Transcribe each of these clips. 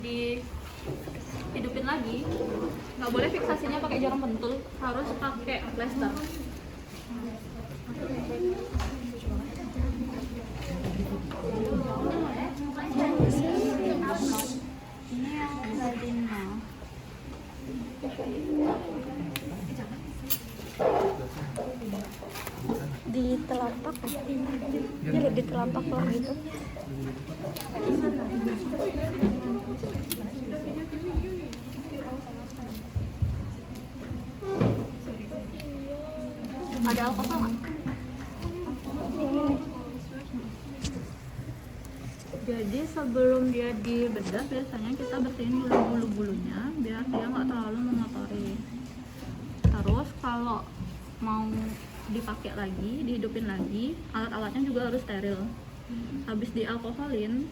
Dihidupin lagi, nggak boleh fiksasinya pakai jarum pentul, harus pakai plester. Ini yang batinnya. Di telapak ya? Iya, di telapak lah gitu. Ada alkohol nggak? Jadi sebelum dia dibedah biasanya kita bersihin dulu bulu-bulunya biar dia nggak terlalu mengotori. Terus kalau mau dipakai lagi, dihidupin lagi, alat-alatnya juga harus steril. Habis dialkoholin,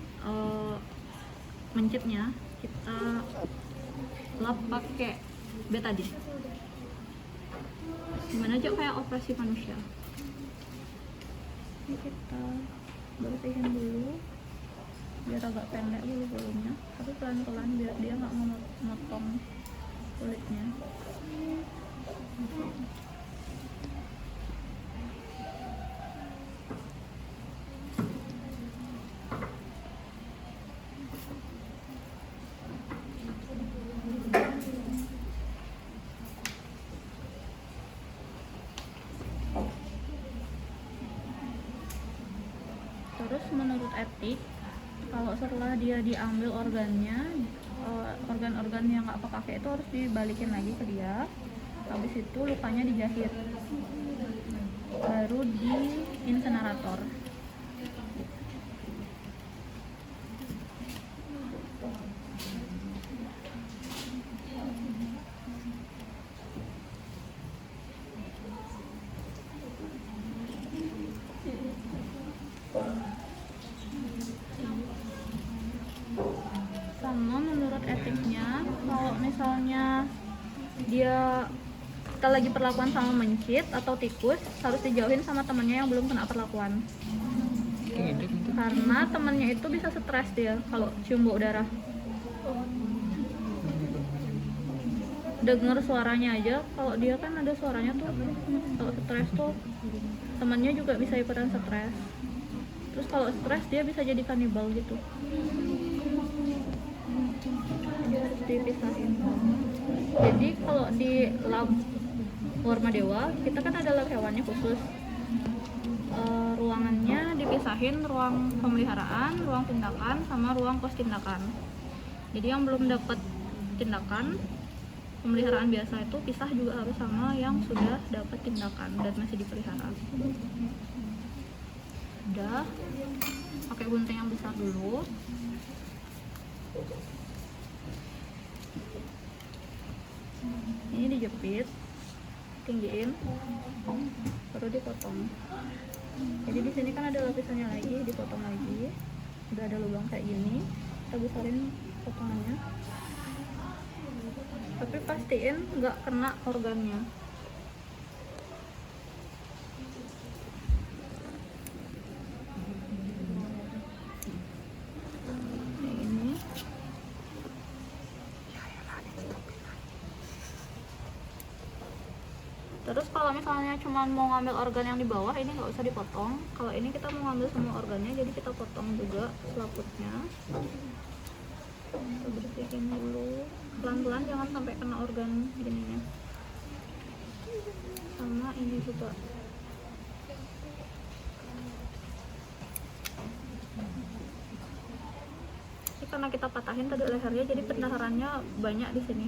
mencitnya kita lap pakai betadine. Gimana aja kayak operasi manusia. Ini kita bersihin dulu biar agak pendek bulu-bulunya, tapi pelan-pelan biar dia nggak memotong kulitnya. Terus menurut etik, kalau setelah dia diambil organnya, organ-organ yang nggak kepake itu harus dibalikin lagi ke dia. Habis itu lukanya dijahit, baru di insenerator. Sama menurut etiknya, kalau misalnya kita lagi perlakuan sama mencit atau tikus, harus dijauhin sama temennya yang belum kena perlakuan. Karena temennya itu bisa stres dia kalau cium bau darah. Dengar suaranya aja, kalau dia kan ada suaranya tuh, kalau stres tuh temennya juga bisa ikutan stres. Terus kalau stres dia bisa jadi kanibal gitu. Dia harus dipisahin. Jadi kalau di lab Warma Dewa, kita kan ada lab hewannya khusus. Ruangannya dipisahin, ruang pemeliharaan, ruang tindakan, sama ruang pos tindakan. Jadi yang belum dapat tindakan pemeliharaan biasa itu pisah juga harus sama yang sudah dapat tindakan dan masih dipelihara. Udah, pakai gunting yang besar dulu. Ini dijepit, tinggiin, baru dipotong. Jadi di sini kan ada lapisannya lagi, dipotong lagi. Udah ada lubang kayak gini, kita besarin potongannya. Tapi pastiin nggak kena organnya. Terus kalau misalnya cuma mau ngambil organ yang di bawah, ini nggak usah dipotong. Kalau ini kita mau ngambil semua organnya, jadi kita potong juga selaputnya. Kita bersihin dulu, pelan-pelan, jangan sampai kena organ gininya. Sama ini juga. Ini karena kita patahin tadi lehernya, jadi pendarahannya banyak di sini.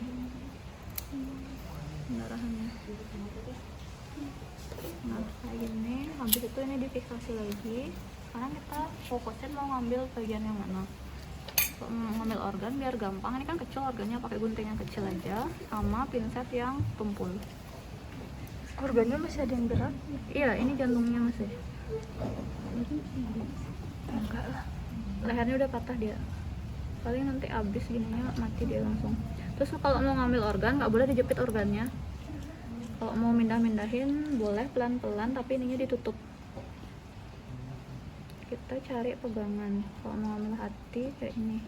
Pendarahannya. Nah, kayak gini. Habis itu ini difiksasi lagi. Sekarang kita fokusin mau ngambil bagian yang mana. Kalau mau ngambil organ biar gampang, ini kan kecil organnya, pakai gunting yang kecil aja sama pinset yang tumpul. Organnya masih ada yang berat? Iya, ini jantungnya masih. Enggak lah. Lehernya udah patah dia. Paling nanti abis gininya mati dia langsung. Terus kalau mau ngambil organ nggak boleh dijepit organnya. Kalau mau mindah-mindahin boleh pelan-pelan, tapi ininya ditutup. Kita cari pegangan. Kalau mau ngambil hati kayak ini,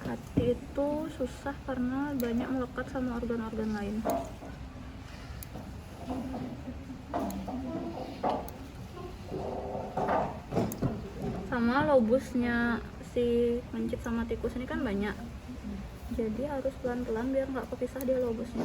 Hati itu susah karena banyak melekat sama organ-organ lain. Sama lobusnya si mencit sama tikus ini kan banyak, jadi harus pelan-pelan biar nggak kepisah dia lobusnya.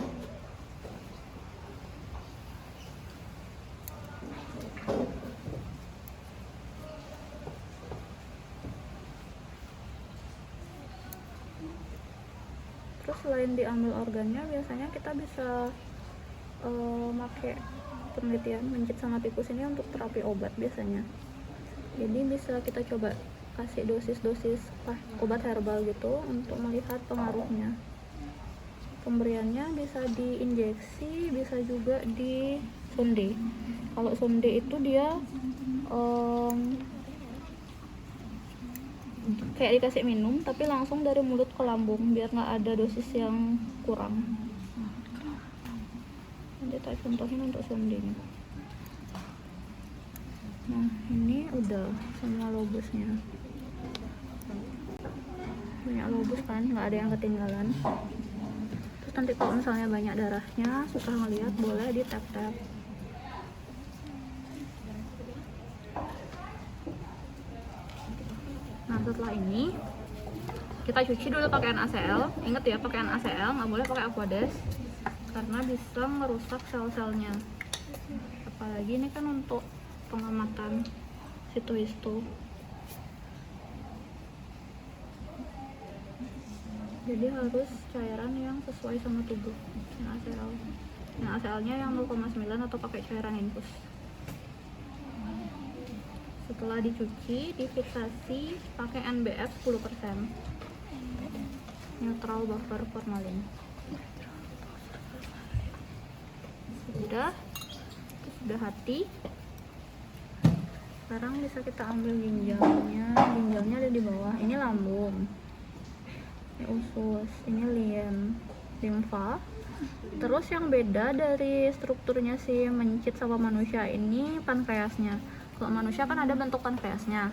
Terus selain diambil organnya, biasanya kita bisa pakai penelitian mencit sama tikus ini untuk terapi obat biasanya. Jadi bisa kita coba kasih dosis-dosis obat herbal gitu untuk melihat pengaruhnya. Pemberiannya bisa diinjeksi, bisa juga di sonde. Kalau sonde itu dia kayak dikasih minum tapi langsung dari mulut ke lambung biar nggak ada dosis yang kurang. Nanti tak contohin untuk sondenya. Nah, ini udah semua lobusnya. Banyak lobus kan, nggak ada yang ketinggalan. Terus nanti kalau misalnya banyak darahnya, susah ngeliat, boleh di tap-tap. Nah, setelah ini kita cuci dulu pakai NaCl. Ingat ya, pakai NaCl, nggak boleh pakai Aquades karena bisa merusak sel-selnya. Apalagi ini kan untuk pengamatan situ-histo. Jadi harus cairan yang sesuai sama tubuh. NaCl. NaCl-nya yang 0,9 atau pakai cairan infus. Setelah dicuci, difiksasi pakai NBF 10%. Neutral buffer formalin. Sudah hati. Sekarang bisa kita ambil ginjalnya. Ginjalnya ada di bawah. Ini lambung. Ini usus, ini lien, limfa. Terus yang beda dari strukturnya si mencit sama manusia ini pankreasnya. Kalau manusia kan ada bentuk pankreasnya.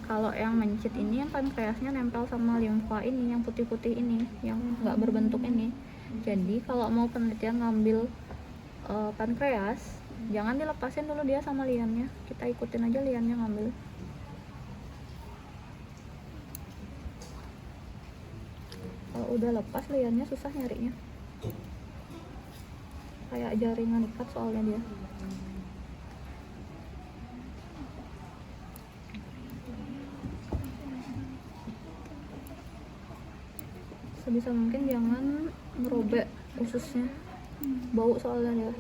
Kalau yang mencit ini pankreasnya nempel sama limfa ini, yang putih-putih ini, yang nggak berbentuk ini. Jadi kalau mau penelitian ngambil pankreas, jangan dilepasin dulu dia sama liannya. Kita ikutin aja liannya ngambil. Kalau udah lepas liannya susah nyarinya. Kayak jaringan ikat soalnya dia. Sebisa mungkin jangan merobek ususnya, bau soalnya dia.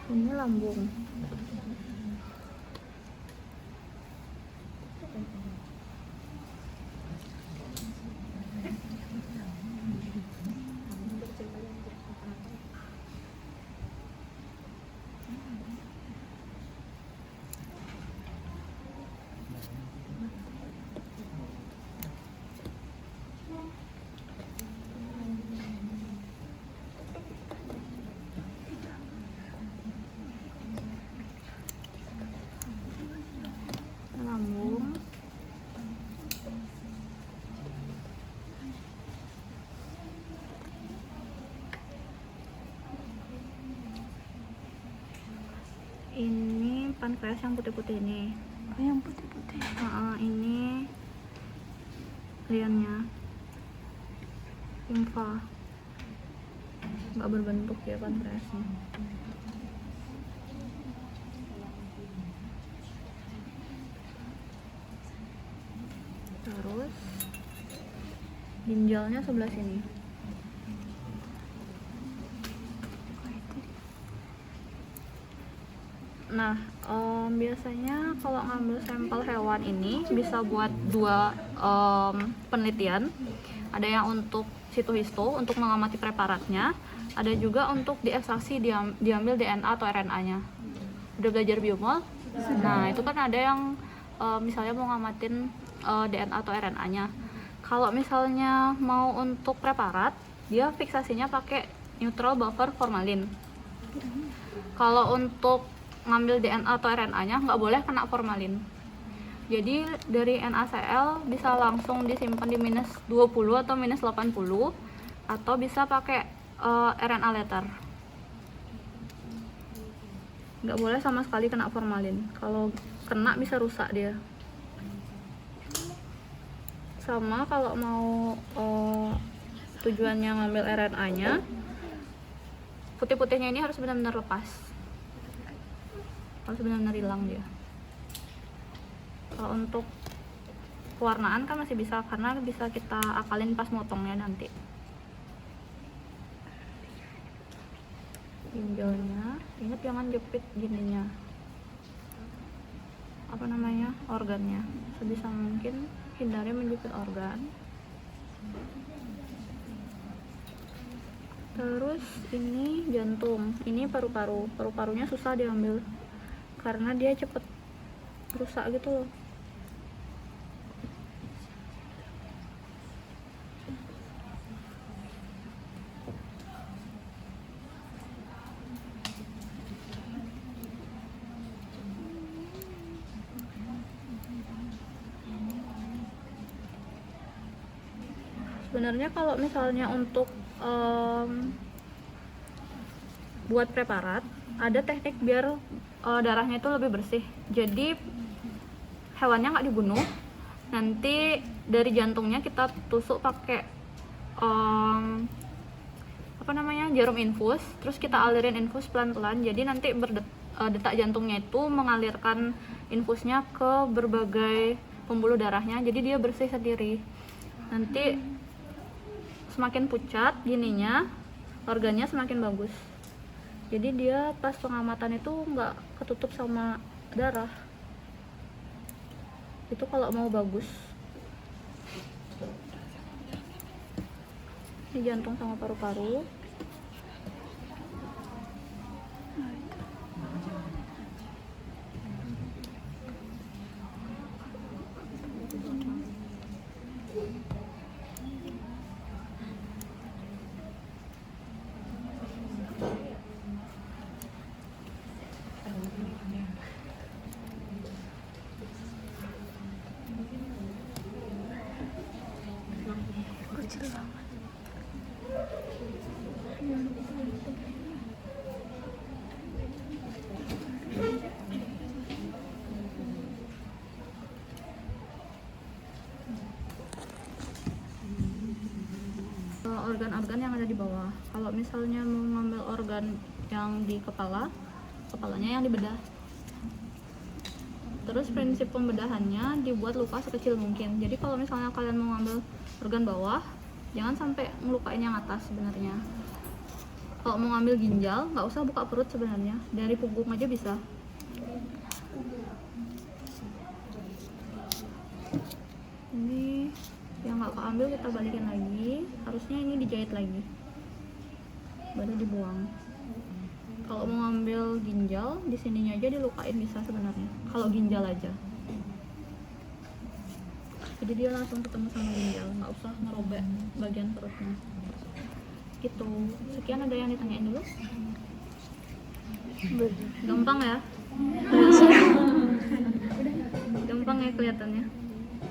Ini lambung. Lambung. Ini pankreas yang putih-putih ini. Oh, yang putih-putih. Ini liannya. Limfa. Nggak berbentuk ya pankreasnya. Terus ginjalnya sebelah sini. Nah, biasanya kalau ngambil sampel hewan ini bisa buat dua penelitian. Ada yang untuk sitohisto untuk mengamati preparatnya, ada juga untuk diekstraksi diambil DNA atau RNA-nya. Udah belajar biomol? Nah, itu kan ada yang misalnya mau ngamatin DNA atau RNA-nya. Kalau misalnya mau untuk preparat, dia fiksasinya pakai neutral buffer formalin. Kalau untuk ngambil DNA atau RNA-nya nggak boleh kena formalin. Jadi dari NaCl bisa langsung disimpan di minus 20 atau minus 80, atau bisa pakai RNA letter. Nggak boleh sama sekali kena formalin. Kalau kena bisa rusak dia. Sama kalau mau tujuannya ngambil RNA-nya, putih-putihnya ini harus benar-benar lepas, harus benar-benar hilang dia. Kalau untuk pewarnaan kan masih bisa, karena bisa kita akalin pas motongnya nanti. Ginjalnya, ingat jangan jepit gininya, apa namanya, organnya. Sebisa mungkin hindari menjepit organ. Terus ini jantung, ini paru-paru. Paru-parunya susah diambil karena dia cepet rusak gitu loh. Sebenarnya kalau misalnya untuk buat preparat, ada teknik biar darahnya itu lebih bersih. Jadi hewannya nggak dibunuh, nanti dari jantungnya kita tusuk pakai apa namanya, jarum infus, terus kita alirin infus pelan-pelan. Jadi nanti detak jantungnya itu mengalirkan infusnya ke berbagai pembuluh darahnya, jadi dia bersih sendiri. Nanti semakin pucat gininya, organnya semakin bagus. Jadi dia pas pengamatan itu nggak ketutup sama darah. Itu kalau mau bagus. Ini jantung sama paru-paru. Organ-organ yang ada di bawah. Kalau misalnya mau ngambil organ yang di kepala, kepalanya yang dibedah. Terus prinsip pembedahannya dibuat luka sekecil mungkin. Jadi kalau misalnya kalian mau ngambil organ bawah, jangan sampai ngelukain yang atas sebenarnya. Kalau mau ngambil ginjal, nggak usah buka perut sebenarnya, dari punggung aja bisa. Ini yang nggak keambil kita balikin lagi, harusnya ini dijahit lagi, baru dibuang. Kalau mau ngambil ginjal, di sininya aja dilukain bisa sebenarnya. Kalau ginjal aja, jadi dia langsung ketemu sama ginjal, nggak usah ngerobek bagian perutnya. Gitu. Sekian, ada yang ditanyain dulu? Gampang ya? Gampang ya kelihatannya.